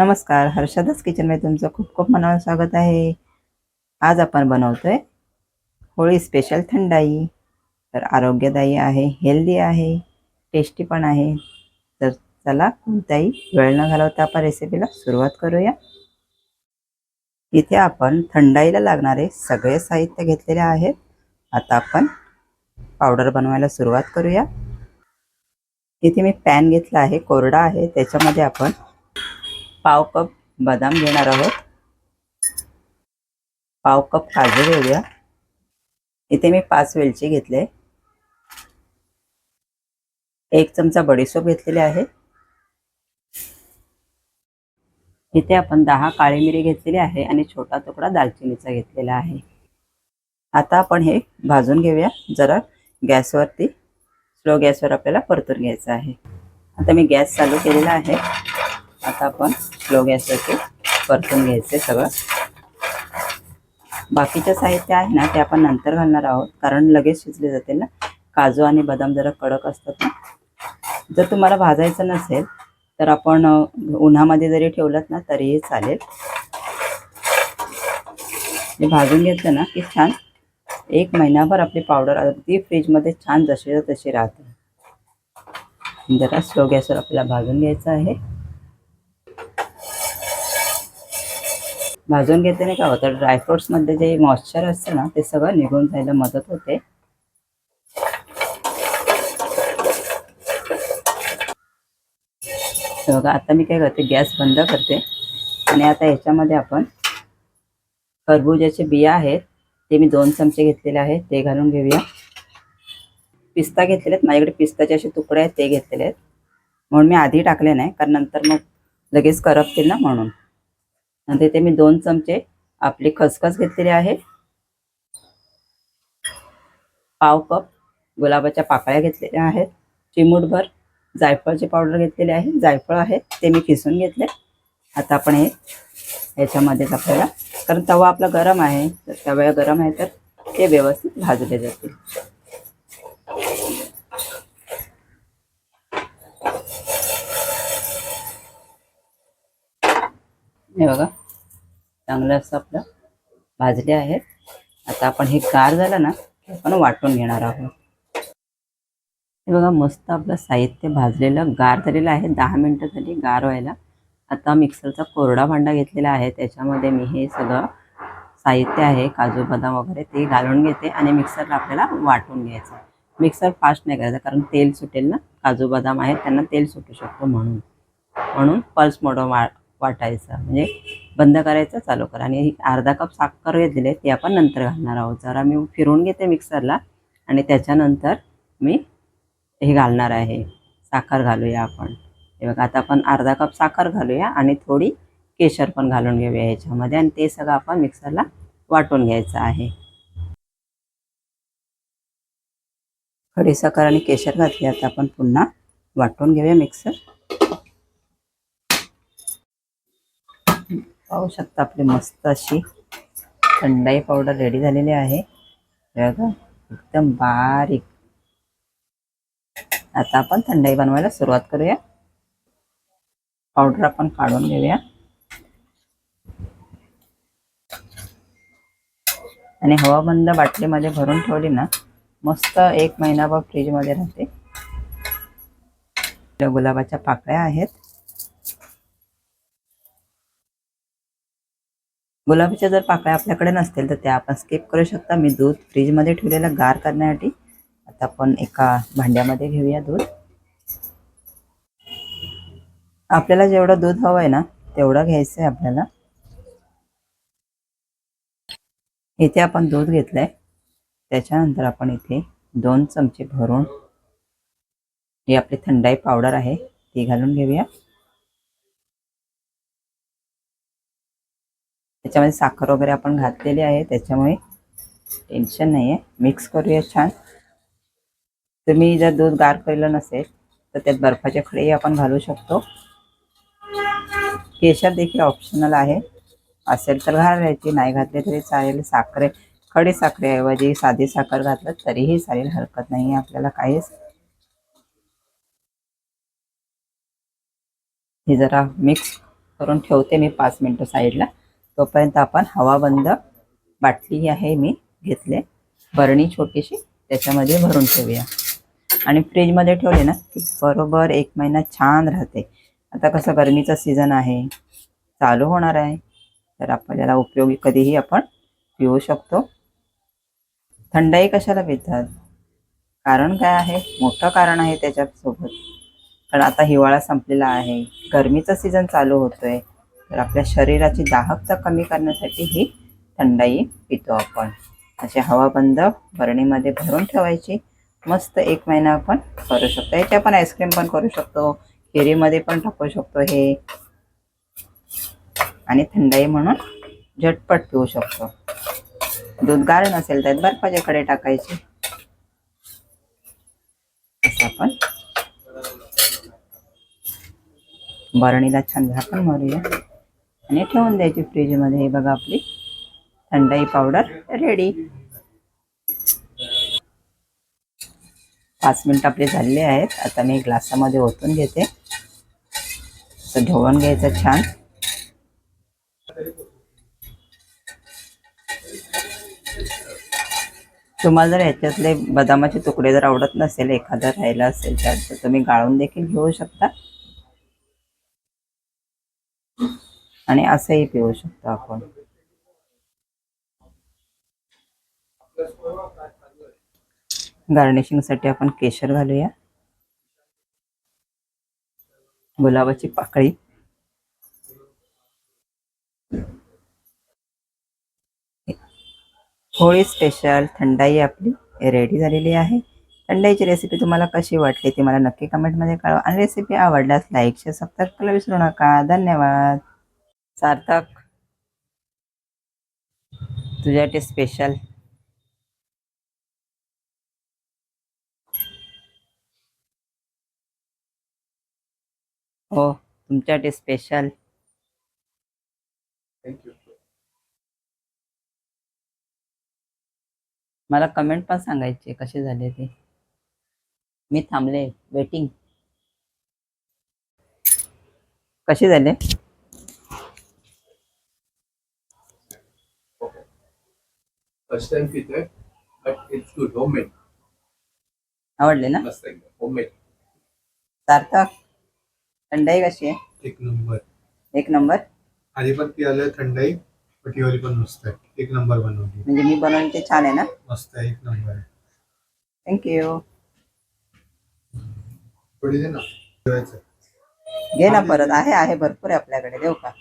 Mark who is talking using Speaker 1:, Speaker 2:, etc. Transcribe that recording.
Speaker 1: नमस्कार, हर्षदाच किचनमध्ये तुमचं खूप खूप मनापासून स्वागत आहे. आज आपण बनवतोय होळी स्पेशल थंडाई. तर आरोग्यदायी आहे, हेल्दी आहे, टेस्टी पण आहे. तर चला कोणताही वेळ न घालवता आपण रेसिपीला सुरुवात करूया. इथे आपण थंडाईला लागणारे सगळे साहित्य घेतलेले आहेत. आता आपण पावडर बनवायला सुरुवात करूया. इथे मी पॅन घेतला आहे, कोरडा आहे. त्याच्यामध्ये आपण पाव कप बदाम घेणार आहोत, पाव कप काजू घेऊया. इथे मी 5 वेलची घेतले, 1 चमचा बडीशेप घेतलेली आहे. इथे आपण 10 काळी मिरी घेतलेली आहे आणि छोटा तुकडा दालचिनीचा घेतलेला आहे. आता आपण हे भाजून घेऊया. जरा गॅसवरती स्लो गॅसवर आपल्याला परतून घ्यायचं आहे. आता मी गॅस चालू केलेला आहे. आता आपण स्लो गॅसवरती परतून घ्यायचे सगळं. बाकीचे साहित्य आहे ना ते आपण नंतर घालणार आहोत, कारण लगेच शिजले जाते ना. काजू आणि बदाम जरा कडक असतात ना. जर तुम्हाला भाजायचं नसेल तर आपण उन्हामध्ये जरी ठेवलं ना तरीही चालेल. हे भाजून घेतलं ना की छान 1 महिनाभर आपली पावडर अगदी फ्रीजमध्ये छान जशी तशी राहते. जरा स्लो गॅसवर आपल्याला भाजून घ्यायचं आहे. भाजून घेतल्याने काय होतं, ड्रायफ्रुट्समध्ये जे मॉइश्चर असतं ना ते सगळं निघून जायला मदत होते. बघा आता मी काय करते, गॅस बंद करते आणि आता ह्याच्यामध्ये आपण खरबुजाचे बिया आहेत ते मी 2 चमचे घेतलेले आहेत, ते घालून घेऊया. पिस्ता घेतलेले आहेत, माझ्याकडे पिस्ताचे असे तुकडे आहेत ते घेतलेले आहेत, म्हणून मी आधी टाकले नाही, कारण नंतर मग लगेच करपतील ना म्हणून. नंतर इथे मी 2 चमचे आपली खसखस घेतलेली आहे, पाव कप गुलाबाच्या पाकळ्या घेतलेल्या आहेत, चिमूटभर जायफळची पावडर घेतलेली आहे. जायफळ आहे ते मी किसून घेतले. आता आपण हे ह्याच्यामध्येच आपल्याला, कारण तवा आपला गरम आहे, तर तवा गरम आहे तर ते व्यवस्थित भाजले जातील. हे बघा चांगलं असं आपलं भाजले आहेत. आता आपण हे गार झालं ना आपण वाटून घेणार आहोत. हे बघा मस्त आपलं साहित्य भाजलेलं गार झालेलं आहे. 10 मिनिटं झाली गार व्हायला. आता मिक्सरचा कोरडा भांडा घेतलेला आहे, त्याच्यामध्ये मी हे सगळं साहित्य आहे काजू बदाम वगैरे ते घालून घेते आणि मिक्सरला आपल्याला वाटून घ्यायचं. मिक्सर फास्ट नाही करायचं, कारण तेल सुटेल ना. काजू बदाम आहेत त्यांना तेल सुटू शकतो, म्हणून पल्स मोडवर वाटायचं, म्हणजे बंद करायचं चालू करा. आणि अर्धा कप साखर घेतलेली आहे, ते आपण नंतर घालणार आहोत. जरा मी फिरवून घेते मिक्सरला आणि त्याच्यानंतर मी हे घालणार आहे, साखर घालूया आपण. हे बघा आता आपण अर्धा कप साखर घालूया आणि थोडी केशर पण घालून घेऊया ह्याच्यामध्ये आणि ते सगळं आपण मिक्सरला वाटून घ्यायचं आहे. खडी साखर आणि केशर घातली. आता आपण पुन्हा वाटून घेऊया मिक्सर. पाहू शकता आपली मस्त अशी थंडाई पावडर रेडी झालेली आहे. बघा एकदम बारीक. आता आपण थंडाई बनवायला सुरुवात करूया. पावडर आपण काढून घेऊया आणि हवाबंद बाटलीमध्ये भरून ठेवली ना मस्त 1 महिनाभर फ्रीजमध्ये राहते. गुलाबाच्या पाकळ्या आहेत. गुलाबाच्या जर पाकळ्या आपल्याकडे नसतील तर त्या आपण स्किप करू शकता. मी दूध फ्रीजमध्ये ठेवलेलं गार करण्यासाठी. आता आपण एका भांड्यामध्ये घेऊया दूध. आपल्याला जेवढं दूध हवं आहे ना तेवढं घ्यायचं आहे आपल्याला. इथे आपण दूध घेतलंय, त्याच्यानंतर आपण इथे 2 चमचे भरून ही आपली थंडाई पावडर आहे ती घालून घेऊया. त्याच्यामध्ये साखर वगैरे आपण घातलेली आहे, त्याच्यामुळे टेन्शन नाही आहे. मिक्स करूया छान. तुम्ही जर दूध गार केलं नसेल तर त्यात बर्फाचे खडे आपण घालू शकतो. केशर देखील ऑप्शनल आहे, असेल तर घालायची, नाही घातले तरी चालेल. खडी साखरेऐवजी साधी साखर घातलं तरीही चालेल, हरकत नाही आपल्याला काहीच. हे जरा मिक्स करून ठेवते मी 5 मिनिटं साईडला. तोपर्यंत आपण हवा बंद बाटली आहे मी घेतले, बरणी छोटीशी, त्याच्यामध्ये भरून ठेवूया. आणि फ्रीजमध्ये ठेवले ना की बरोबर 1 महिना छान राहते. आता कसं गरमीचा सीझन आहे, चालू होणार आहे, तर आपल्याला उपयोगी कधीही आपण पिऊ शकतो. थंडाई कशाला पितात? कारण काय आहे? मोठं कारण आहे त्याच्यासोबत. कारण आता हिवाळा संपलेला आहे, गरमीचा सीझन चालू होतोय, तर आपल्या शरीराची दाहकता कमी करण्यासाठी ही थंडाई पितो आपण. अशी हवाबंद बरणीमध्ये भरून ठेवायची. मस्त 1 महिना आपण करू शकतो. याची आपण आईस्क्रीम पण करू शकतो, केरीमध्ये पण टाकू शकतो हे, आणि थंडाई म्हणून झटपट पिऊ शकतो. दूध गार नसेल तर बर्फाच्या कडे टाकायचे. असं आपण बरणीला छान झाकण मारूया आणि ठेवून द्यायची फ्रीजमध्ये. हे बघा आपली थंडाई पावडर रेडी. 5 मिनिट आपले झालेले आहेत. आता मी ग्लासामध्ये ओतून घेते. असं ढवळून घ्यायचं छान. तुम्हाला जर ह्याच्यातले बदामाचे तुकडे जर आवडत नसेल, एखादा राहिला असेल तर तुम्ही गाळून देखील घेऊ शकता आणि असंही पिऊ शकतो आपण. गार्निशिंगसाठी आपण केशर घालूया, गुलाबाची पाकळी, होळी स्पेशल थंडाई आपली रेडी झालेली आहे. थंडाईची रेसिपी तुम्हाला कशी वाटली ती मला नक्की कमेंटमध्ये कळवा. आणि रेसिपी आवडल्यास लाईक शेअर सबस्क्राईब करायला विसरू नका. धन्यवाद. सार्थक, तुझ्यासाठी स्पेशल. हो, तुमच्यासाठी स्पेशल.
Speaker 2: थँक्यू.
Speaker 1: मला कमेंट पण सांगायचे कसे झाले ते. मी थांबले, वेटिंग. कसे झाले?
Speaker 2: फर्स्ट टाइम पितोय, बट इट्स गुड. होममेड.
Speaker 1: आवडले ना?
Speaker 2: मस्त एकदम होममेड.
Speaker 1: सार्थक, थंडाई कशी आहे?
Speaker 2: एक नंबर.
Speaker 1: एक नंबर.
Speaker 2: आधी पण पियालं थंडाई, पण ती वाली पण मस्त आहे. एक नंबर बनवली.
Speaker 1: म्हणजे मी बनवली ते छान आहे ना?
Speaker 2: मस्त आहे, एक नंबर आहे.
Speaker 1: थँक्यू.
Speaker 2: थोडी दे ना.
Speaker 1: घे ना परत. आहे भरपूर आहे आपल्याकडे. देऊ का?